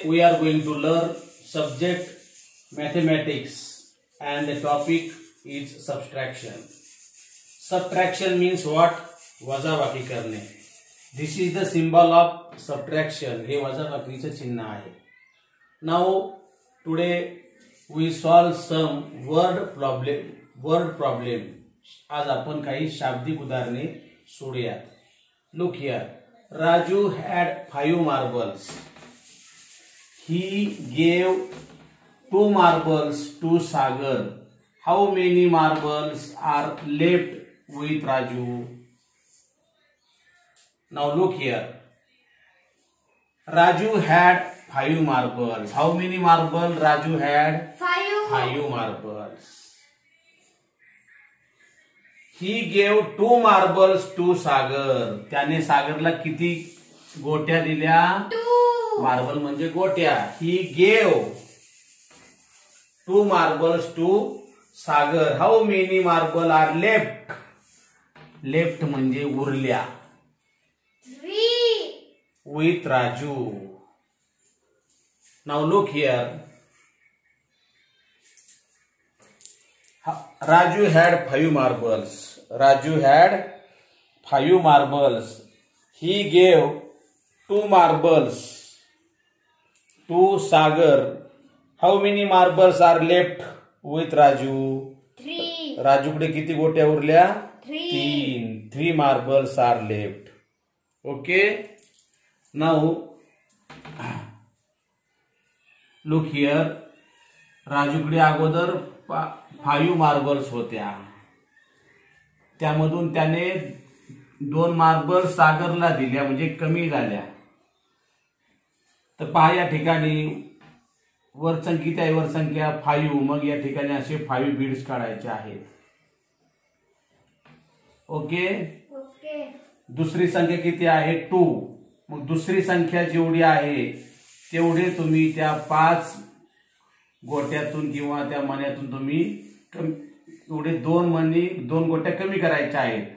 we are going to learn subject mathematics and the topic is subtraction. Subtraction means what? वजाबाकी करणे. This is the symbol of subtraction. हे वजाबाकीचे चिन्ह आहे. Now today we solve some word problem. आज आपण काही शाब्दिक उदाहरणे सोडूयात. Look here. Raju had 5 marbles. He gave 2 marbles to Sagar. How many marbles are left with Raju? Now look here. Raju had 5 marbles. How many marbles Raju had? 5 marbles. He gave 2 marbles to Sagar. त्याने सागरला किती गोट्या दिल्या? 2. Marble म्हणजे गोट्या. He gave 2 marbles to Sagar. How many marbles are left? Left म्हणजे उरल्या. 3. With Raju. Now look here. Raju had 5 marbles. Raju had 5 marbles. He gave 2 marbles to Sagar. How many marbles are left with Raju? 3. राजूकडे किती गोट्या उरल्या? 3. 3 marbles are left. Okay. Now look here. राजूकडे अगोदर 5 marbles होत्या. त्यामधून त्याने 2 marble सागरला दिल्या म्हणजे कमी झाल्या. तर पहा या ठिकाणी वरचं किती आहे? वर संख्या 5. मग या ठिकाणी असे 5 बीड्स काढायचे आहेत. ओके. दुसरी संख्या किती आहे? 2. मग दुसरी संख्या जेवढी आहे तेवढे तुम्ही त्या 5 गोट्यातून किंवा त्या मण्यातून तुम्ही एवढे 2 गोट्या कमी करायच्या आहेत.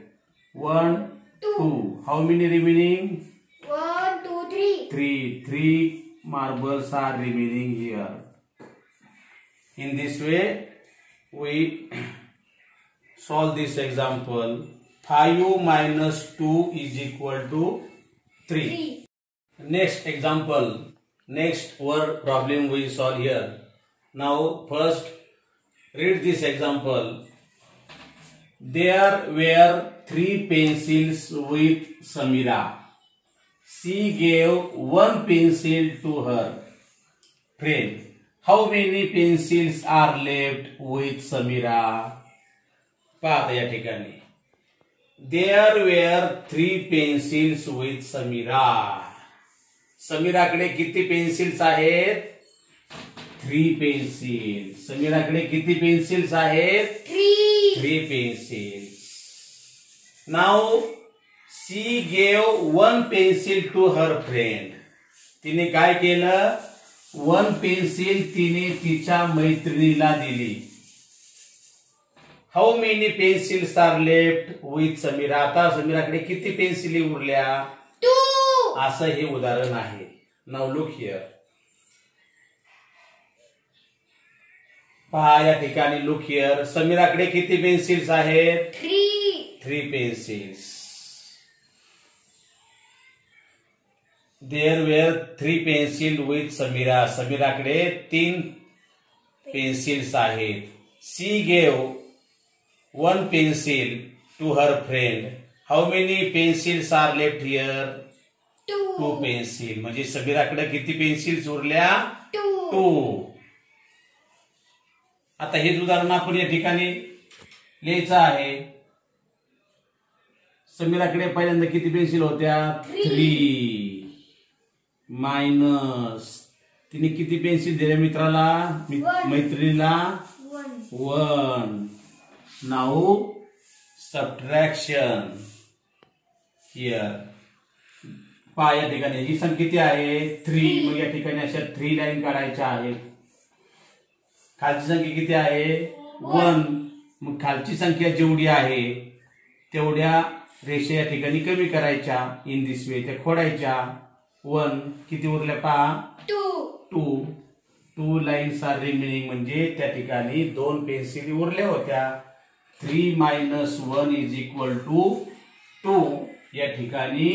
1 2. How many remaining? 1 2 3. 3 marbles are remaining here. In this way we solve this example. 5 minus 2 is equal to 3. Next example, next word problem we solve here. Now first read this example. There were 3 pencils with Samira. She gave 1 pencil to her friend. How many pencils are left with Samira? पहा या ठिकाणी. There were 3 pencils with Samira. समीराकडे किती pencils आहेत? 3 pencils. समीराकडे किती pencils आहेत? 3 pencils. Now she gave 1 pencil to her friend. तिने काय केलं? 1 पेन्सिल तिने तिच्या मैत्रिणीला दिली. How many pencils are left with Samira? आता समीराकडे किती पेन्सिली उरल्या? 2. असं हे उदाहरण आहे. Now look here. पहा या ठिकाणी look here. समीराकडे किती पेन्सिल्स आहेत? 3 pencils. There were 3 pencils with Samira. समीराकडे 3 pencils आहेत. She gave 1 pencil to her friend. How many pencils are left here? 2 pencils. म्हणजे समीराकडे किती पेन्सिल्स उरल्या? 2. आता हे उदाहरण आपण या ठिकाणी लिहायचं आहे. समीराकडे पहिल्यांदा किती पेन्सिल होत्या? 3 मायनस तिने किती पेन्सिल दिल्या मित्राला? मैत्रिणीला? 1. Now subtraction here. पहा या ठिकाणी ही संख्या किती आहे? 3. मग या ठिकाणी अशा 3 लाईन काढायच्या आहेत. खालची संख्या किती आहे? 1. मग खालची संख्या जेवढी आहे तेवढ्या रेषा या ठिकाणी कमी करायच्या. इन दिस वे त्या खोडायच्या. 1 किती उरल्या पहा? 2. टू लाईन्स आर रिमेनिंग म्हणजे त्या ठिकाणी 2 पेन्सिली उरल्या होत्या. 3 - 1 = 2. या ठिकाणी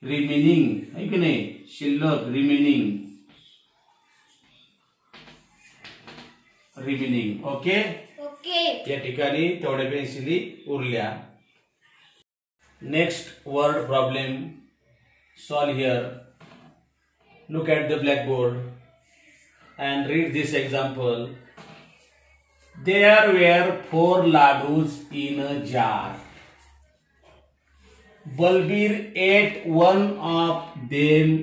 रिमेनिंग आहे की नाही, शिल्लक रिमेनिंग. ओके. या ठिकाणी तेवढ्या पेन्सिली उरल्या. Next word problem solve here. Look at the blackboard and read this example. There were 4 ladus in a jar. Balbir ate one of them.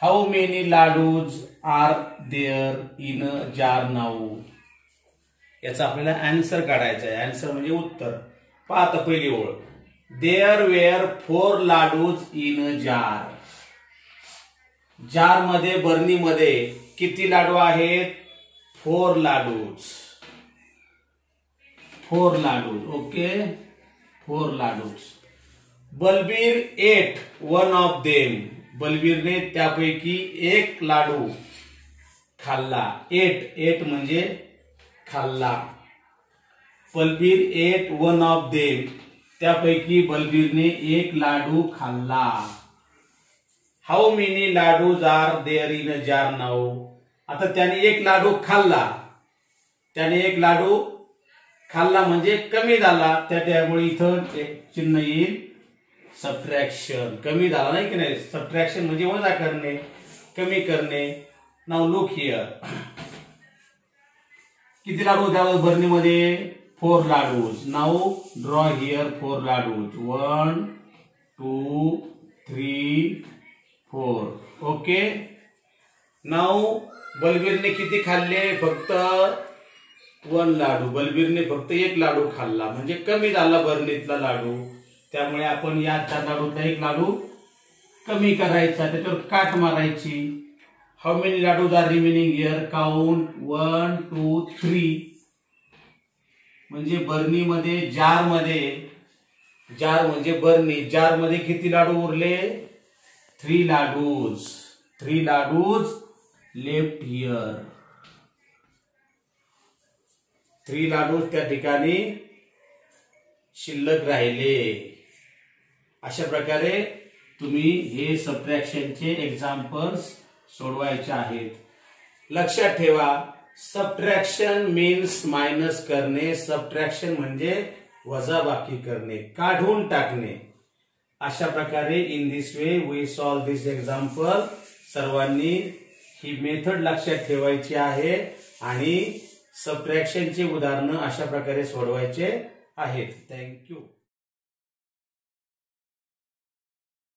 How many ladus are there in a jar now? याचा आपल्याला answer काढायचा आहे. Answer म्हणजे उत्तर. पहा आता पहिली ओळ. There were 4 ladus in a jar. जार मध्ये बर्नीमध्ये किती लाडू आहेत? 4 लाडूज. 4 लाडू. Okay. 4 laddus. Balbir ate one of them. बलबीरने त्यापैकी एक लाडू खाल्ला. एट म्हणजे खाल्ला. Balbir ate one of them. त्यापैकी बलबीरने एक लाडू खाल्ला. How many laddus are there in a jar now. आता त्याने एक लाडू खाल्ला. त्याने एक लाडू खाल्ला म्हणजे कमी झाला. त्यामुळे इथं चिन्ह येईल सबट्रॅक्शन. कमी झाला नाही की नाही. सबट्रॅक्शन म्हणजे वजा करणे, कमी करणे. Now look here. किती लाडू द्यावे बर्नीमध्ये? 4 laddus. Now draw here 4 laddus. 1 2 3 4. Okay. Now बलबीरने किती खाल्ले? फक्त 1 लाडू. बलबीरने फक्त एक लाडू खाल्ला म्हणजे कमी झाला बर्नीतला लाडू. त्यामुळे आपण या 4 लाडूतला एक लाडू कमी करायचा, त्याच्यावर काट मारायची. How many laddus are remaining here? Count 1 2 3. म्हणजे बर्नीमध्ये जार म्हणजे बर्नी. जार मध्ये किती लाडू उरले? 3 लाडूज. 3 laddoos left here. 3 लाडूज त्या ठिकाणी शिल्लक राहिले. अशा प्रकारे तुम्ही हे सबट्रॅक्शनचे एक्झाम्पल्स सोडवायचे आहेत. लक्षात ठेवा, सबट्रॅक्शन मीन्स मायनस करणे. सबट्रॅक्शन म्हणजे वजाबाकी करणे, काढून टाकणे. अशा प्रकारे in this way we solve this example. सर्वांनी ही मेथड लक्षात ठेवायची आहे आणि सबट्रॅक्शनचे उदाहरणं अशा प्रकारे सोडवायचे आहेत. थँक्यू.